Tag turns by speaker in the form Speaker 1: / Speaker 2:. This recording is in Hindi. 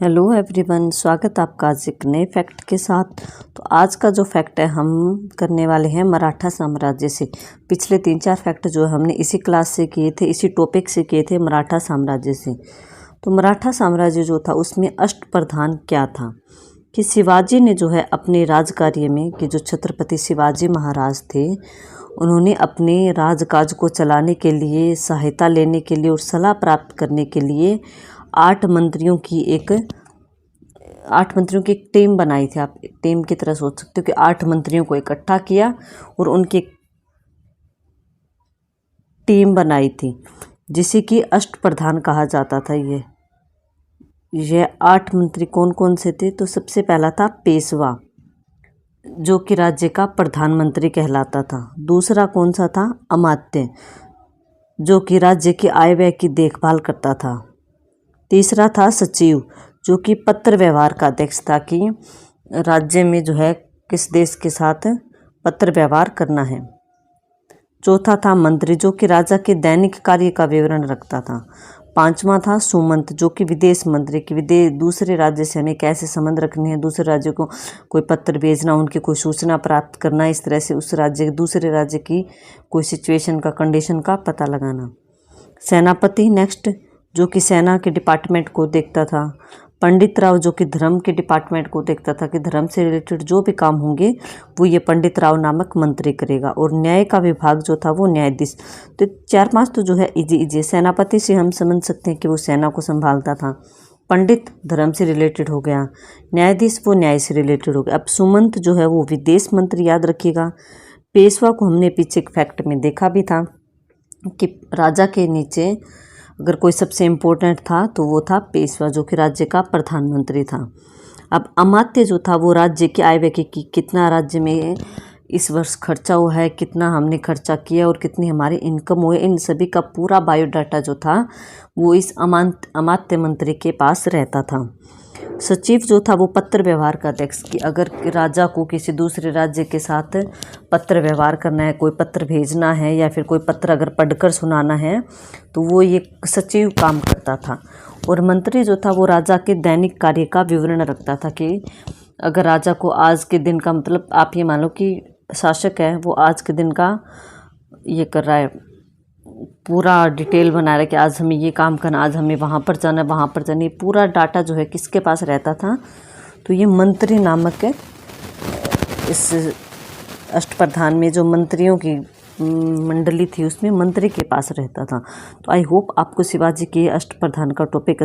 Speaker 1: हेलो एवरीवन, स्वागत आपका आज एक नए फैक्ट के साथ। तो आज का जो फैक्ट है हम करने वाले हैं मराठा साम्राज्य से। पिछले 3-4 फैक्ट जो हमने इसी क्लास से किए थे, इसी टॉपिक से किए थे, मराठा साम्राज्य से। तो मराठा साम्राज्य जो था उसमें अष्टप्रधान क्या था कि शिवाजी ने जो है अपने राजकार्य में कि जो छत्रपति शिवाजी महाराज थे उन्होंने अपने राजकाज को चलाने के लिए, सहायता लेने के लिए और सलाह प्राप्त करने के लिए 8 मंत्रियों की एक टीम बनाई थी। आप टीम की तरह सोच सकते हो कि 8 मंत्रियों को इकट्ठा किया और उनकी टीम बनाई थी जिसे कि अष्टप्रधान कहा जाता था। ये 8 मंत्री कौन कौन से थे? तो सबसे पहला था पेशवा, जो कि राज्य का प्रधानमंत्री कहलाता था। दूसरा कौन सा था? अमात्य, जो कि राज्य की आय व्यय की देखभाल करता था। तीसरा था सचिव, जो कि पत्र व्यवहार का अध्यक्ष था कि राज्य में जो है किस देश के साथ पत्र व्यवहार करना है। चौथा था मंत्री, जो कि राजा के दैनिक कार्य का विवरण रखता था। पांचवा था सुमंत, जो कि विदेश मंत्री की दूसरे राज्य से हमें कैसे संबंध रखने हैं, दूसरे राज्य को कोई पत्र भेजना, उनकी कोई सूचना प्राप्त करना, इस तरह से उस राज्य दूसरे राज्य की कोई सिचुएशन का, कंडीशन का पता लगाना। सेनापति नेक्स्ट, जो कि सेना के डिपार्टमेंट को देखता था। पंडित राव, जो कि धर्म के डिपार्टमेंट को देखता था कि धर्म से रिलेटेड जो भी काम होंगे वो ये पंडित राव नामक मंत्री करेगा। और न्याय का विभाग जो था वो न्यायाधीश। तो 4-5 तो जो है इजी। सेनापति से हम समझ सकते हैं कि वो सेना को संभालता था। पंडित धर्म से रिलेटेड हो गया, न्यायाधीश वो न्याय से रिलेटेड हो गया। अब सुमंत जो है वो विदेश मंत्री, याद रखिएगा। पेशवा को हमने पीछे एक फैक्ट में देखा भी था कि राजा के नीचे अगर कोई सबसे इम्पोर्टेंट था तो वो था पेशवा, जो कि राज्य का प्रधानमंत्री था। अब अमात्य जो था वो राज्य की आय व्यय की कितना राज्य में इस वर्ष खर्चा हुआ है, कितना हमने खर्चा किया और कितनी हमारी इनकम हुई, इन सभी का पूरा बायोडाटा जो था वो इस अमात्य मंत्री के पास रहता था। सचिव जो था वो पत्र व्यवहार का अध्यक्ष, कि अगर राजा को किसी दूसरे राज्य के साथ पत्र व्यवहार करना है, कोई पत्र भेजना है या फिर कोई पत्र अगर पढ़कर सुनाना है तो वो ये सचिव काम करता था। और मंत्री जो था वो राजा के दैनिक कार्य का विवरण रखता था कि अगर राजा को आज के दिन का, मतलब आप ये मान लो कि शासक है वो आज के दिन का ये कर रहा है, पूरा डिटेल बना रहा है कि आज हमें ये काम करना, आज हमें वहाँ पर जाना, वहाँ पर जाना, ये पूरा डाटा जो है किसके पास रहता था? तो ये मंत्री नामक इस अष्टप्रधान में जो मंत्रियों की मंडली थी उसमें मंत्री के पास रहता था। तो आई होप आपको शिवाजी के अष्टप्रधान का टॉपिक